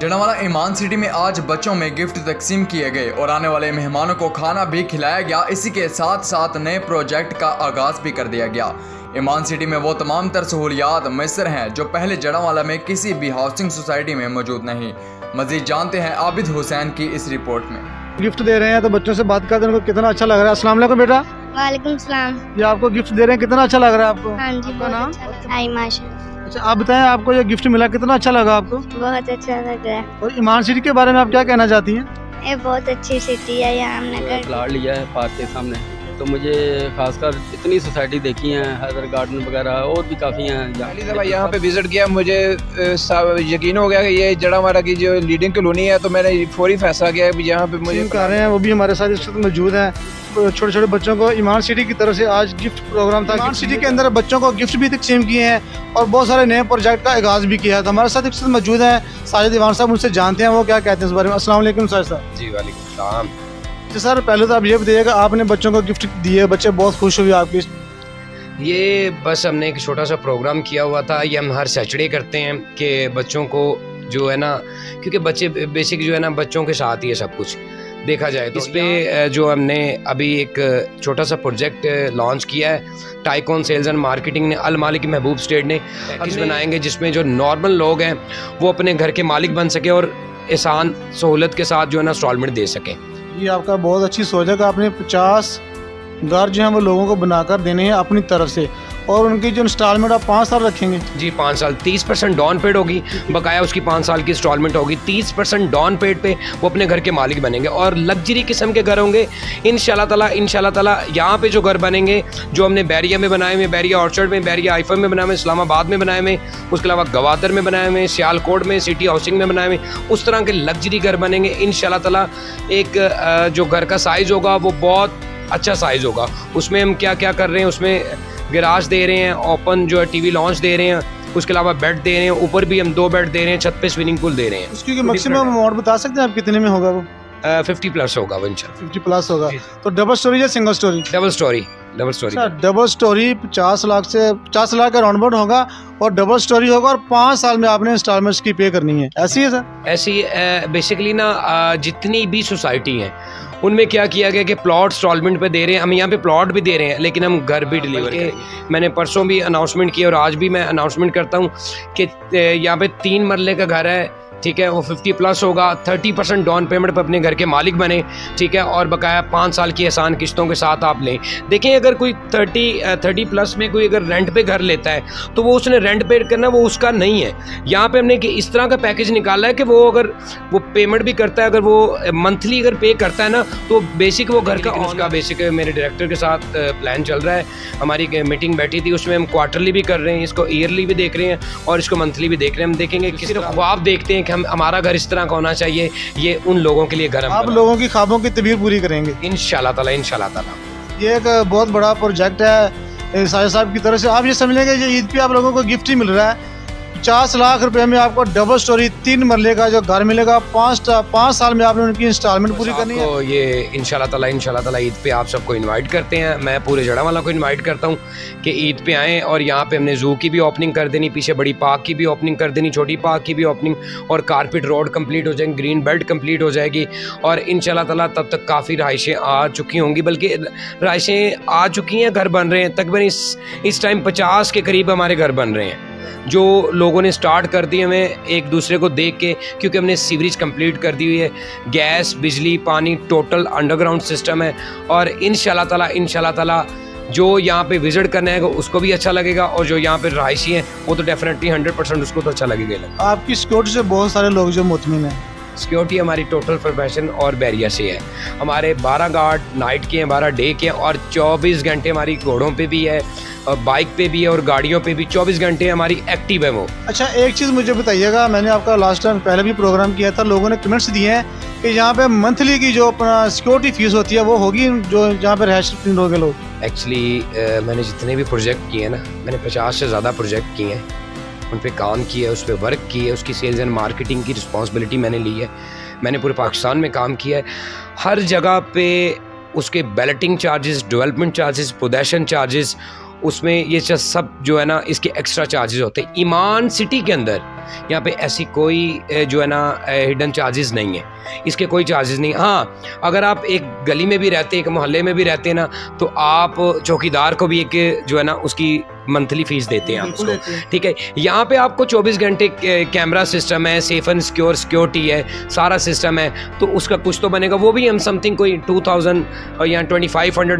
जड़ावाला ईमान city में आज बच्चों में गिफ्ट तकसीम किए गए और आने वाले मेहमानों को खाना भी खिलाया गया। इसी के साथ साथ नए प्रोजेक्ट का आगाज भी कर दिया गया। ईमान सिटी में वो तमाम तर सहूलियात मैसर हैं जो पहले जड़ावाला में किसी भी हाउसिंग सोसाइटी में मौजूद नहीं। मजीद जानते हैं आबिद हुसैन की इस रिपोर्ट में। गिफ्ट दे रहे हैं तो बच्चों से बात करते हैं, उनको कितना अच्छा लग रहा है। अस्सलाम वालेकुम बेटा। वालेकुम सलाम। ये आपको गिफ्ट दे रहे हैं, कितना अच्छा लग रहा है आपको? हाँ जी, आपका नाम? आयमाशा। अच्छा, आप बताएं आपको ये गिफ्ट मिला, कितना अच्छा लगा आपको? बहुत अच्छा लग रहा है। और ईमान सिटी के बारे में आप क्या कहना चाहती हैं? ये बहुत अच्छी सिटी है, यहाँ हमने प्लाट लिया है पार्क के सामने, तो मुझे खासकर इतनी सोसाइटी देखी हैं, हैदर गार्डन वगैरह और भी काफ़ी हैं। पहली दफ़ा यहाँ पे विज़िट किया, मुझे यकीन हो गया कि ये जड़ावाला की जो लीडिंग कॉलोनी है, तो मैंने फौरी फैसला किया कि यहाँ पे मुझे कर रहे हैं। वो भी हमारे साथ इस वक्त मौजूद हैं। छोटे छोटे बच्चों को ईमान सिटी की तरफ से आज गिफ्ट प्रोग्राम था। ईमान सिटी के अंदर बच्चों को गिफ्ट भी तकसीम किए हैं और बहुत सारे नए प्रोजेक्ट का आगाज भी किया है। तो हमारे साथ इस वक्त मौजूद हैं साजिद ईमान साहब, उनसे जानते हैं वो क्या कहते हैं इस बारे में। अस्सलाम वालेकुम साजिद साहब। जी वालेकुम सलाम। जी सर, पहले तो आप ये बताइएगा, आपने बच्चों को गिफ्ट दिए, बच्चे बहुत खुश हुए आपके? ये बस हमने एक छोटा सा प्रोग्राम किया हुआ था। ये हम हर सैटरडे करते हैं कि बच्चों को जो है ना, क्योंकि बच्चे बेसिक जो है ना बच्चों के साथ ही है सब कुछ देखा जाए तो। इस पे जो हमने अभी एक छोटा सा प्रोजेक्ट लॉन्च किया है, टाइकॉन सेल्स एंड मार्केटिंग ने, अल मालिक महबूब स्टेट ने पैकेज बनाएंगे जिसमें जो नॉर्मल लोग हैं वो अपने घर के मालिक बन सके और आसान सहूलत के साथ जो है ना इंस्टॉलमेंट दे सकें। ये आपका बहुत अच्छी सोच है कि आपने 50 घर जो हैं वो लोगों को बनाकर देने हैं अपनी तरफ से, और उनकी जो इंस्टॉलमेंट आप 5 साल रखेंगे? जी 5 साल, 30% डाउन पेड होगी, बकाया उसकी 5 साल की इंस्टॉलमेंट होगी। 30% डाउन पेड पे वो अपने घर के मालिक बनेंगे और लग्जरी किस्म के घर होंगे इंशाल्लाह ताला। यहाँ पे जो घर बनेंगे जो हमने बैरिया में बनाए हुए, बैरिया ऑर्चर्ड में, बैरिया आईफा में बनाए हुए, इस्लामाबाद में बनाए हुए, उसके अलावा गवादर में बनाए हुए, सियालकोट में, सिटी हाउसिंग में बनाए हुए, उस तरह के लग्जरी घर बनेंगे इंशाल्लाह ताला। एक जो घर का साइज़ होगा वो बहुत अच्छा साइज़ होगा। उसमें हम क्या क्या कर रहे हैं, उसमें गैराज दे रहे हैं, ओपन जो है टीवी लॉन्च दे रहे हैं, उसके अलावा बेड दे रहे हैं, ऊपर भी हम 2 बेड दे रहे हैं, छत पे स्विमिंग पूल दे रहे हैं। उसकी मैक्सिमम अमाउंट बता सकते हैं आप कितने में होगा वो? 50 प्लस होगा वो इंशाल्लाह। 50 प्लस होगा। तो डबल स्टोरी या single storey? Double storey. Double storey 50 lakh से 50 लाख का राउंड अबाउट होगा और डबल स्टोरी होगा और 5 साल में आपने इंस्टॉलमेंट्स की पे करनी है। ऐसी है सर? ऐसी बेसिकली ना जितनी भी सोसाइटी हैं उनमें क्या किया गया कि प्लॉट इंस्टॉलमेंट पे दे रहे हैं। हम यहाँ पे प्लॉट भी दे रहे हैं लेकिन हम घर भी डिलीवर करेंगे। मैंने परसों भी अनाउंसमेंट किया और आज भी मैं अनाउंसमेंट करता हूँ कि यहाँ पे 3 मरले का घर है, ठीक है, वो 50 प्लस होगा। 30% डाउन पेमेंट पर अपने घर के मालिक बने, ठीक है, और बकाया 5 साल की आसान किस्तों के साथ आप लें। देखें, अगर कोई 30 प्लस में कोई अगर रेंट पे घर लेता है तो वो उसने रेंट पे करना, वो उसका नहीं है। यहाँ पे हमने कि इस तरह का पैकेज निकाला है कि वो अगर वो पेमेंट भी करता है, अगर वो मंथली अगर पे करता है ना, तो बेसिक वो घर का उसका बेसिक मेरे डायरेक्टर के साथ प्लान चल रहा है। हमारी मीटिंग बैठी थी, उसमें हम क्वार्टरली भी कर रहे हैं, इसको ईयरली भी देख रहे हैं और इसको मंथली भी देख रहे हैं। हम देखेंगे किसी ख्वाब देखते हैं कि हमारा घर इस तरह का होना चाहिए, ये उन लोगों के लिए घर आप लोगों की ख्वाबों की तबीर पूरी करेंगे इंशाल्लाह ताला। ये एक बहुत बड़ा प्रोजेक्ट है साजिद साहब की तरफ से। आप ये समझ लेंगे ईद पे आप लोगों को गिफ्ट ही मिल रहा है। 50 लाख रुपए में आपको डबल स्टोरी 3 मरले का जो घर मिलेगा। 5 साल में आपने उनकी इंस्टॉलमेंट पूरी करनी है। तो ये इंशाल्लाह ताला ईद पे आप सबको इनवाइट करते हैं। मैं पूरे जड़ावाला को इनवाइट करता हूँ कि ईद पे आएँ और यहाँ पे हमने जू की भी ओपनिंग कर देनी, पीछे बड़ी पार्क की भी ओपनिंग कर देनी, छोटी पार्क की भी ओपनिंग, और कारपेट रोड कंप्लीट हो जाएंगी, ग्रीन बेल्ट कंप्लीट हो जाएगी और इंशाल्लाह ताला तब तक काफ़ी रहाइशें आ चुकी होंगी, बल्कि रहाइशें आ चुकी हैं, घर बन रहे हैं। तकरीबन इस टाइम 50 के करीब हमारे घर बन रहे हैं जो लोगों ने स्टार्ट कर दिए हमें एक दूसरे को देख के, क्योंकि हमने सीवरेज कंप्लीट कर दी हुई है, गैस, बिजली, पानी, टोटल अंडरग्राउंड सिस्टम है। और इंशाल्लाह ताला जो यहाँ पे विजिट करने आएगा उसको भी अच्छा लगेगा और जो यहाँ पे रहायशी हैं वो तो डेफिनेटली 100% उसको तो अच्छा लगेगा। आपकी सिक्योरिटी से बहुत सारे लोग जो मुतमिन हैं। सिक्योरिटी हमारी टोटल प्रोफेशन और बैरिया से है। हमारे 12 गार्ड नाइट के हैं, 12 डे के हैं और 24 घंटे हमारी घोड़ों पे भी है और बाइक पे भी है और गाड़ियों पे भी 24 घंटे हमारी एक्टिव है वो। अच्छा, एक चीज़ मुझे बताइएगा, मैंने आपका लास्ट टाइम पहले भी प्रोग्राम किया था, लोगों ने कमेंट्स दिए हैं कि यहाँ पे मंथली की जो अपना सिक्योरिटी फीस होती है वो होगी जो जहाँ पे रहायश रहोगे लोग। एक्चुअली मैंने जितने भी प्रोजेक्ट किए हैं ना, मैंने 50 से ज़्यादा प्रोजेक्ट किए हैं, उन पे काम किया है, उस पर वर्क की है, उसकी सेल्स एंड मार्केटिंग की रिस्पॉन्सिबिलिटी मैंने ली है। मैंने पूरे पाकिस्तान में काम किया है। हर जगह पे उसके balloting charges, development charges, possession charges उसमें ये सब जो है ना इसके एक्स्ट्रा चार्जेस होते हैं। ईमान सिटी के अंदर यहाँ पे ऐसी कोई जो है ना हिडन चार्जेस नहीं है, इसके कोई चार्जेस नहीं। हाँ, अगर आप एक गली में भी रहते हैं, एक मोहल्ले में भी रहते हैं ना, तो आप चौकीदार को भी एक जो है ना उसकी मंथली फीस देते हैं आप उसको, ठीक है। यहाँ पे आपको 24 घंटे कैमरा सिस्टम है, सेफ एंड सिक्योर सिक्योरिटी है, सारा सिस्टम है, तो उसका कुछ तो बनेगा। वो भी हम समथिंग कोई 2000 या 2500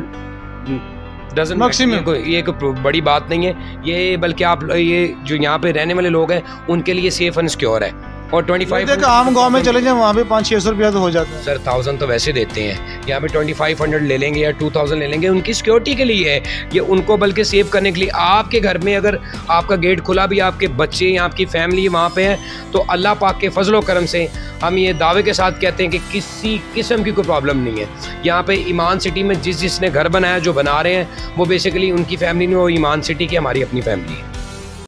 डजन मैक्सिमम, ये कोई बड़ी बात नहीं है ये, बल्कि आप ये जो यहाँ पे रहने वाले लोग हैं उनके लिए सेफ एंड सिक्योर है। और 25 आम गांव में चले जाए वहाँ पे 500-600 रुपया तो हो जाता है सर, 1000 तो वैसे देते हैं, यहाँ पे 2500 ले लेंगे या 2000 ले लेंगे, उनकी सिक्योरिटी के लिए है ये, उनको बल्कि सेव करने के लिए। आपके घर में अगर आपका गेट खुला भी, आपके बच्चे या आपकी फैमिली वहाँ पे है, तो अल्लाह पाक के फजलो करम से हम ये दावे के साथ कहते हैं कि किसी किस्म की कोई प्रॉब्लम नहीं है। यहाँ पे ईमान सिटी में जिसने घर बनाया, जो बना रहे हैं, वो बेसिकली उनकी फैमिली नहीं, वो ईमान सिटी की हमारी अपनी फैमिली है।